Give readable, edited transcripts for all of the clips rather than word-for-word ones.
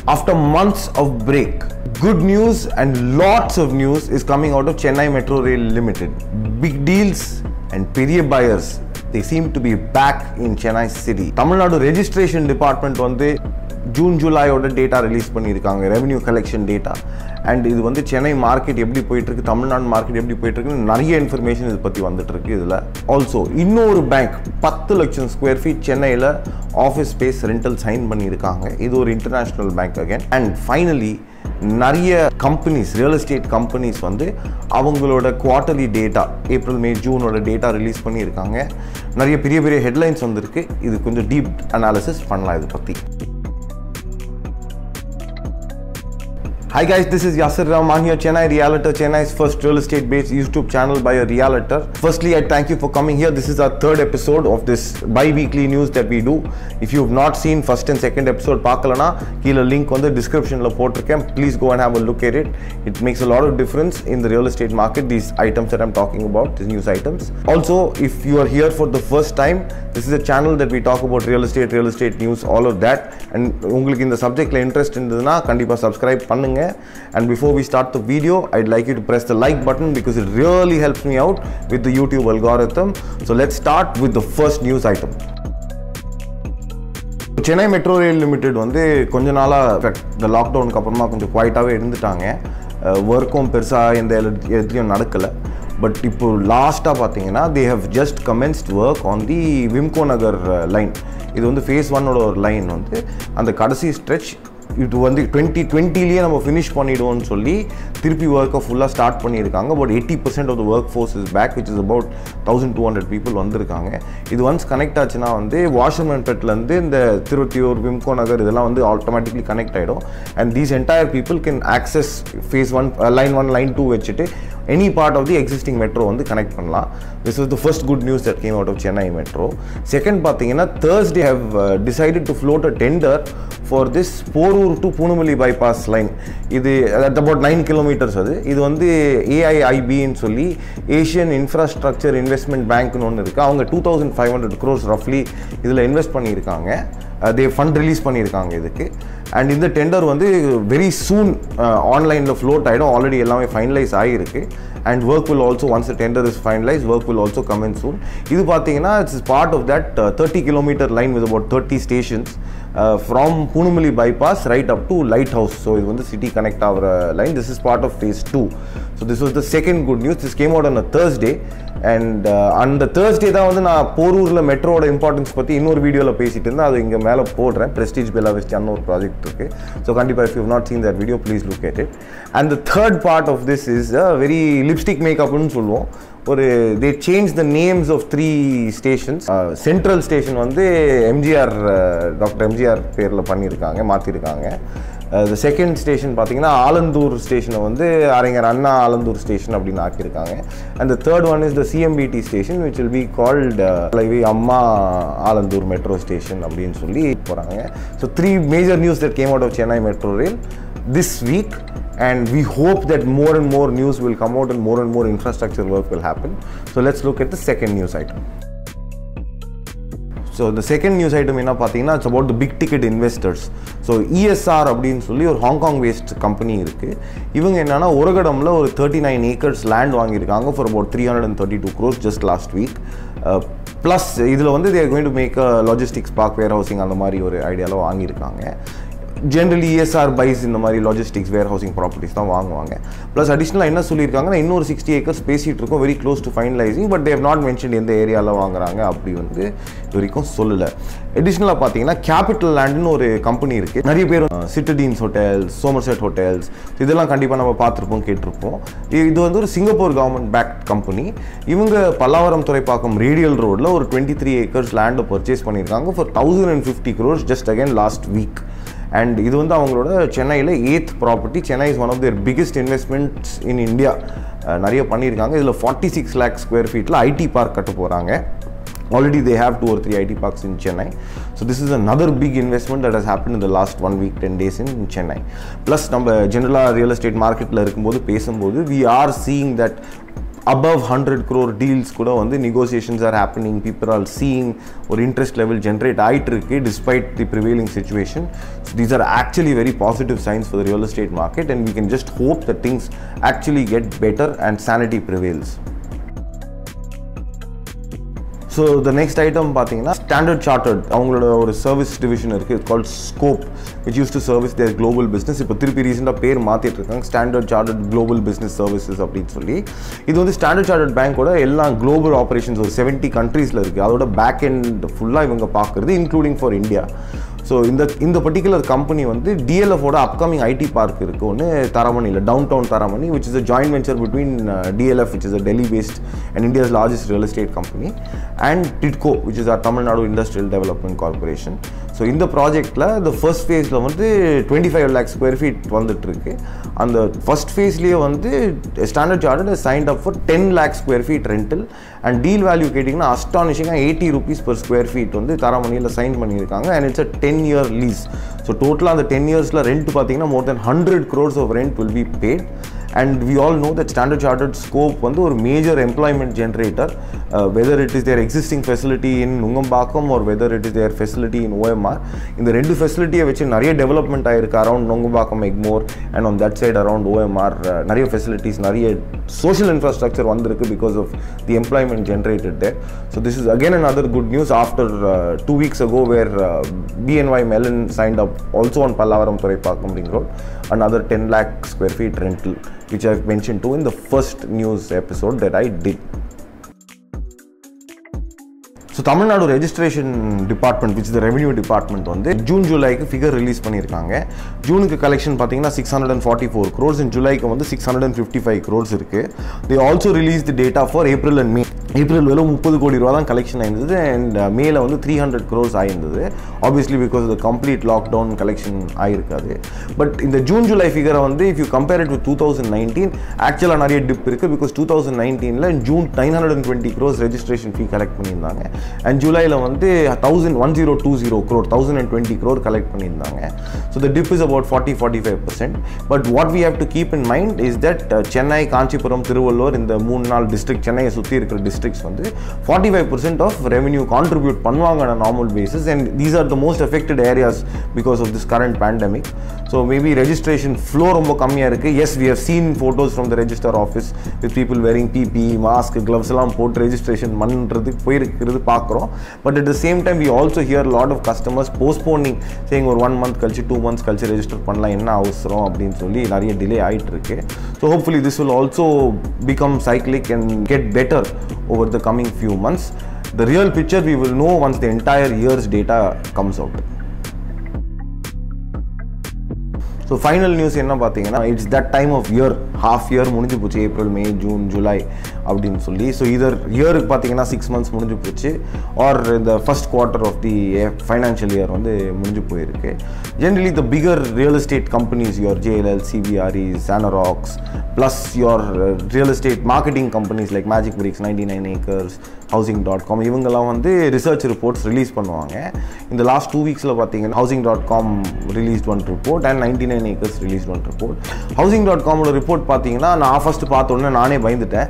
After months of break, good news and lots of news is coming out of Chennai Metro Rail Limited. Big deals and period buyers, they seem to be back in Chennai city. Tamil Nadu registration department வந்து June ஜூலையோட data release பண்ணியிருக்காங்க, revenue collection data. And இது வந்து Chennai market எப்படி போயிட்டுருக்கு, Tamil Nadu market எப்படி போயிட்டுருக்குன்னு நிறைய information இதை பற்றி வந்துட்டுருக்கு. இதில் ஆல்சோ இன்னொரு பேங்க் 10 லட்சம் ஸ்கொயர் ஃபீட் சென்னையில் ஆஃபீஸ் ஸ்பேஸ் ரெண்டல் சைன் பண்ணியிருக்காங்க. இது ஒரு international bank again. And finally நிறைய கம்பெனிஸ், ரியல் எஸ்டேட் கம்பெனிஸ் வந்து அவங்களோட குவார்ட்டர்லி டேட்டா ஏப்ரல் மே ஜூனோட டேட்டா ரிலீஸ் பண்ணியிருக்காங்க. நிறைய பெரிய பெரிய ஹெட்லைன்ஸ் வந்திருக்கு. இது கொஞ்சம் டீப் அனாலிசிஸ் பண்ணலாம் இதை பற்றி. Hi guys, this is Yasir Rahman here, Chennai Realtor, Chennai's first real estate based YouTube channel by a realtor. Firstly, I thank you for coming here. This is our third episode of this bi-weekly news that we do. If you have not seen first and second episode, paakalana keela link on the description la potirukken. Please go and have a look at it. It makes a lot of difference in the real estate market, these items that I'm talking about, these news items. Also, if you are here for the first time, this is a channel that we talk about real estate news, all of that. And உங்களுக்கு இந்த சப்ஜெக்ட்ல interest இருந்ததுன்னா கண்டிப்பா subscribe பண்ணுங்க. And before we start the video, I'd like you to press the like button because it really helps me out with the YouTube algorithm. So let's start with the first news item. Chennai Metro Rail Limited வந்து கொஞ்ச நாளா இந்த லாக்டவுனுக்கு அப்புறமா கொஞ்சம் குவைட்டாகவே இருந்துட்டாங்க. ஒர்க்கும் பெருசாக எந்த இடத்துலையும் நடக்கலை. பட் இப்போ லாஸ்ட்டாக பார்த்தீங்கன்னா they have just commenced work on the Wimco Nagar line. இது வந்து ஃபேஸ் 1ஓட ஒரு லைன் வந்து அந்த கடைசி ஸ்ட்ரெச் இது வந்து 2020லேயே நம்ம ஃபினிஷ் பண்ணிவிடுவோம்னு சொல்லி திருப்பி ஒர்க்கை ஃபுல்லாக ஸ்டார்ட் பண்ணியிருக்காங்க. But 80% of the work force is back, which is about 1200 people வந்திருக்காங்க. இது ஒன்ஸ் கனெக்ட் ஆச்சுன்னா வந்து வாஷர்மேன்பேட்லேருந்து இந்த திருவத்தியூர், விம்கோ நகர் இதெல்லாம் வந்து ஆட்டோமேட்டிக்லி கனெக்ட் ஆகிடும். And these entire people can access phase 1, line 1, line 2 வச்சுட்டு any part of the existing metro வந்து கனெக்ட் பண்ணலாம். This was the first good news that came out of Chennai Metro. Second பார்த்தீங்கன்னா Thursday have decided to float a tender for this Porur to Punumali bypass line. இது at about 9 kilometers அது. இது வந்து AIIB ன்னு சொல்லி Asian infrastructure investment பேங்க்னு ஒன்று இருக்குது. அவங்க 2500 crores roughly இதில் இன்வெஸ்ட் பண்ணியிருக்காங்க. they ஃபண்ட் ரிலீஸ் பண்ணியிருக்காங்க இதுக்கு. அண்ட் இந்த டெண்டர் வந்து வெரி சூன் ஆன்லைனில் ஃப்ளோட் ஆகிடும். ஆல்ரெடி எல்லாமே ஃபைனலைஸ் ஆகிருக்கு. And work will also once the tender is finalise, work will also come in soon. இது பார்த்தீங்கன்னா it's part of that 30 kilometer line with about 30 stations from Poonamallee bypass right up to lighthouse. So இது வந்து city connect ஆகிற லைன். This is part of phase 2. So this was the second good news. This came out on a Thursday. And அந்த Thursday தான் வந்து நான் போரூரில் மெட்ரோட importance பற்றி இன்னொரு வீடியோவில் பேசிட்டு இருந்தேன். அது இங்கே மேலே போடுறேன். ப்ரெஸ்டீஜ் பெல்லா வெஸ்டான்னு ஒரு ப்ராஜெக்ட் இருக்குது. ஸோ கண்டிப்பாக if you have not seen that video, please look at it. And the third part of this is a very lipstick makeup-னு சொல்லுவோம். ஒரு they changed the names of 3 stations. Central station வந்து MGR, doctor MGR பேரில் பண்ணியிருக்காங்க, மாற்றிருக்காங்க. the second station பார்த்தீங்கன்னா ஆலந்தூர் ஸ்டேஷனை வந்து அறிஞர் அண்ணா ஆலந்தூர் ஸ்டேஷன் அப்படின்னு ஆக்கியிருக்காங்க. And the third one is the CMBT station which will be called அம்மா ஆலந்தூர் மெட்ரோ ஸ்டேஷன் அப்படின்னு சொல்லி போகிறாங்க. So 3 major news that came out of Chennai Metro Rail this week, and we hope that more and more news will come out and more infrastructure work will happen. So let's look at the second news item. So the second news item என்ன பார்த்தீங்கன்னா it's about the big ticket investors. So ESR அப்படின்னு சொல்லி ஒரு Hong Kong based company இருக்குது. இவங்க என்னென்னா ஒரகடமில் ஒரு 39 acres land வாங்கியிருக்காங்க for about 332 crores just last week. Plus இதில் வந்து they are going to make a logistics park, warehousing அந்த மாதிரி ஒரு ஐடியாவில் வாங்கியிருக்காங்க. ஜென்ரலி ESR பைஸ் இந்த மாதிரி லாஜிஸ்டிக்ஸ் வேர்ஹவுசிங் ப்ராப்பர்ட்டிஸ் தான் வாங்குவாங்க. ப்ளஸ் அடிஷ்னலாக என்ன சொல்லியிருக்காங்கன்னா இன்னொரு 60 acres பேசிகிட்டு இருக்கோம், very close to finalising. But they not mention எந்த ஏரியாவில் வாங்குறாங்க அப்படி வந்து இது வரைக்கும் சொல்லலை. அடிஷ்னலாக பார்த்தீங்கன்னா கேபிட்டல் லேண்டுன்னு ஒரு கம்பெனி இருக்குது. நிறைய பேர் சிட்டடீன்ஸ் ஹோட்டல்ஸ், சோமர்செட் ஹோட்டல்ஸ் இதெல்லாம் கண்டிப்பாக நம்ம பார்த்துருப்போம், கேட்டிருப்போம். இது வந்து ஒரு சிங்கப்பூர் கவர்மெண்ட் பேக்ட் கம்பெனி. இவங்க பல்லாவரம் துறைப்பாக்கம் ரேடியல் ரோடில் ஒரு 23 acres லேண்டை பர்ச்சேஸ் பண்ணியிருக்காங்க for 1050 crores just again last week. And இது வந்து அவங்களோட சென்னையில் 8th property. Chennai is one of their biggest investments in India. நிறைய பண்ணியிருக்காங்க. இதில் 46 lakh square feet IT park கட்ட போகிறாங்க. Already they have 2 or 3 IT parks in Chennai. So this is another big investment that has happened in the last 1 week, 10 days in Chennai. Plus நம்ம ஜெனரலாக real estate மார்க்கெட்டில் இருக்கும்போது பேசும்போது we are seeing that above 100 crore deals kuda vandu negotiations are happening, people are seeing or interest level generate aitrukku despite the prevailing situation. So these are actually very positive signs for the real estate market, and we can just hope that things actually get better and sanity prevails. So the next item பார்த்தீங்கன்னா Standard Chartered அவங்களோட ஒரு service division இருக்குது, it's called scope, which used to service their global business. இப்போ திருப்பி ரீசெண்டாக பேர் மாற்றிட்டு இருக்காங்க, Standard Chartered Global Business Services அப்படின்னு சொல்லி. இது வந்து Standard Chartered பேங்கோட எல்லா குளோபல் ஆப்ரேஷன்ஸ் ஒரு 70 கண்ட்ரீஸில் இருக்குது. அதோட பேக் எண்ட் ஃபுல்லாக இவங்க பார்க்குறது இன்க்ளூடிங் ஃபார் இந்தியா. ஸோ இந்த பர்டிகுலர் கம்பெனி வந்து டிஎல்எஃபோட அப்கமிங் ஐடி பார்க் இருக்குது ஒன்று தரமணியில், downtown Taramani, which is a joint venture between DLF, which is a Delhi based and India's largest real estate company, and TIDCO, which is our Tamil Nadu Industrial Development Corporation. So இந்த ப்ராஜெக்டில் the first ஃபேஸில் வந்து 25 lakh square feet வந்துட்டுருக்கு. அந்த first ஃபேஸ்லேயே வந்து Standard Chartered signed up for 10 lakh square feet rental, and deal value கேட்டிங்கன்னா அஸ்டானிஷிங்காக 80 rupees per square feet வந்து தரமணியில் sign பண்ணியிருக்காங்க. and it's a 10-year lease. So டோட்டலாக அந்த 10 yearsல ரெண்ட் பார்த்தீங்கன்னா more than 100 crores of rent will be paid. And we all know that Standard Chartered Scope வந்து ஒரு major employment generator, whether it is their existing facility in Nungambakkam or whether it is their facility in OMR. இந்த ரெண்டு ஃபெசிலிட்டியை வச்சு நிறைய development ஆகிருக்கு around Nungambakkam, Egmore, and on that side around OMR. நிறைய facilities, நிறைய social infrastructure வந்திருக்கு because of the employment generated there. So this is again another good news after 2 weeks ago where BNY Mellon signed up also on Pallavaram Thuraipakkam Ring Road another 10 lakh square feet rental, which I've mentioned to in the first news episode that I did. So Tamil Nadu registration department, which the revenue department வந்து June ஜூலைக்கு figure release பண்ணியிருக்காங்க. ஜூனுக்கு collection பார்த்தீங்கன்னா 644 crores, in ஜூலைக்கு வந்து 655 crores இருக்குது. They also release the data for April and May. April வெறும் 30 கோடி ரூபா தான் collection ஆயிருந்தது, and மேல வந்து 300 crores ஆயிருந்தது. Obviously because the complete lockdown collection ஆயிருக்காது. பட் இந்த ஜூன் ஜூலை ஃபிகரை வந்து if you compare it with 2019, ஆக்சுவலாக நிறைய டிப் இருக்குது. பிகாஸ் 2019ல June 920 crores registration fee collect பண்ணியிருந்தாங்க, அண்ட் ஜூலையில் வந்து 1020 crore 1020 crore கலெக்ட் பண்ணியிருந்தாங்க. So the dip is about 40-45%. But what we have to keep in mind is that Chennai, Kanchipuram, Tiruvallur, இந்த 3-4 district, சென்னையை சுற்றி இருக்கிற டிஸ்ட்ரிக்ட்ஸ் வந்து 45% ஆஃப் ரெவன்யூ கான்ட்ரிபியூட் பண்ணுவாங்க on a normal basis, and these are the most affected areas because of this current pandemic. So maybe registration flow ரொம்ப கம்மியாக இருக்குது. Yes, we have seen photos from the register office with people wearing PPE, mask, gloves எல்லாம் போட்டு registration பண்ணுறதுக்கு போயிருக்கிறது பார்க்குறோம். But at the same time we also hear a lot of customers postponing, saying ஒரு 1 month கழிச்சு 2 months கழிச்சு register பண்ணலாம், என்ன அவசரம் அப்படின்னு சொல்லி நிறைய டிலே ஆகிட்டு இருக்கு. So hopefully this will also become cyclic and get better over the coming few months. The real picture we will know once the entire year's data comes out. So final news என்ன பார்த்தீங்கன்னா, it's that time of year, half year முடிஞ்சு போச்சு, April, மே, June, July அப்படின்னு சொல்லி. So இதர் இயருக்கு பார்த்தீங்கன்னா 6 months முடிஞ்சு போச்சு, ஆர் இந்த first quarter of the financial year வந்து முடிஞ்சு போயிருக்கு. Generally the figure real estate companies, your JLL, CBRE, Sanarox, plus your real estate marketing companies like Magic Bricks, 99 Acres, Housing.com, இவங்கெல்லாம் வந்து ரிசர்ச் ரிப்போர்ட்ஸ் ரிலீஸ் பண்ணுவாங்க. இந்த last 2 weeksல பார்த்தீங்கன்னா Housing.com released one report and 99 Acres released one report. Housing.comோட report பார்த்தீங்கன்னா நான் first பார்த்த உடனே நானே பயந்துட்டேன்.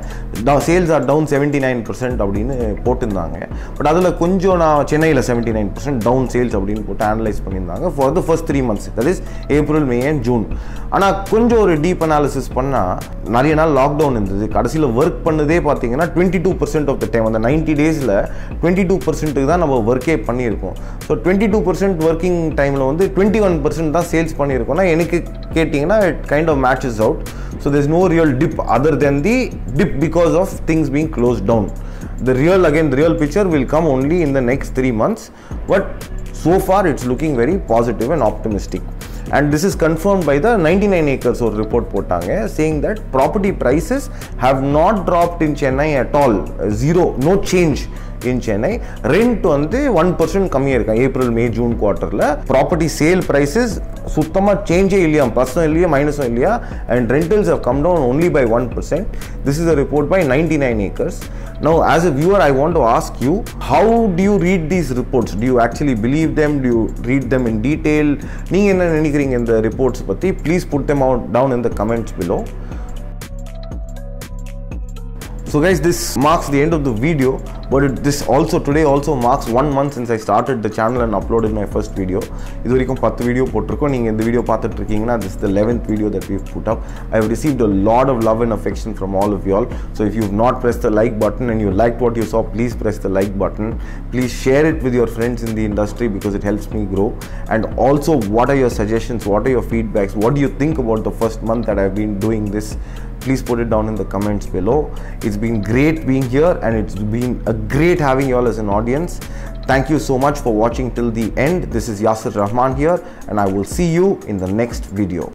சேல்ஸ் ஆர் டவுன் 79% அப்படின்னு போட்டிருந்தாங்க. பட் அதில் கொஞ்சம் நான் சென்னையில் 79% டவுன் சேல்ஸ் அப்படின்னு போட்டு அனலைஸ் பண்ணியிருந்தாங்க for the first 3 months, that is April, May and June. ஆனால் கொஞ்சம் ஒரு டீப் அனாலிசிஸ் பண்ணால் நிறைய நாள் லாக்டவுன் இருந்தது. கடைசியில் ஒர்க் பண்ணதே பார்த்தீங்கன்னா 22% ஆஃப் த டைம், அந்த 90 daysல 22% தான் நம்ம ஒர்க்கே பண்ணியிருக்கோம். ஸோ 22% ஒர்க்கிங் டைமில் வந்து 21% தான் சேல்ஸ் பண்ணியிருக்கோம்னா எனக்கு கேட்டிங்கன்னா it kind of matches out. So there's no real dip other than the dip because of things being closed down. The real picture will come only in the next 3 months, but so far it's looking very positive and optimistic. And this is confirmed by the 99 Acres or report போட்டாங்க, saying that property prices have not dropped in Chennai at all, zero, no change in Chennai. Rent வந்து 1% கம்மியாக இருக்காங்க April, மே, June குவார்ட்டரில். Property sale prices சுத்தமாக சேஞ்சே இல்லையா, ப்ளஸும் இல்லையா மைனஸும் இல்லையா, and rentals have come down only by 1%. This is a report by 99 Acres. Now as a viewer I want to ask you, how do you read these reports? Do you actually believe them? Do you read them in detail? நீங்கள் என்ன நினைக்கிறீங்க இந்த reports பற்றி? Please put them out down in the comments below. So guys, this marks the end of the video, but today also marks 1 month since I started the channel and uploaded my first video. இது வரைக்கும் 10 video போட்டிருக்கோம். நீங்க இந்த video பார்த்துட்டு இருக்கீங்கன்னா this is the 11th video that we've put up. I have received a lot of love and affection from all of y'all. So if you've not pressed the like button and you liked what you saw, please press the like button. Please share it with your friends in the industry because it helps me grow. And also, what are your suggestions? What are your feedbacks? What do you think about the first month that I've been doing this? Please put it down in the comments below. It's been great being here, and it's been a great having you all as an audience. Thank you so much for watching till the end. This is Yasir Rahman here, and I will see you in the next video.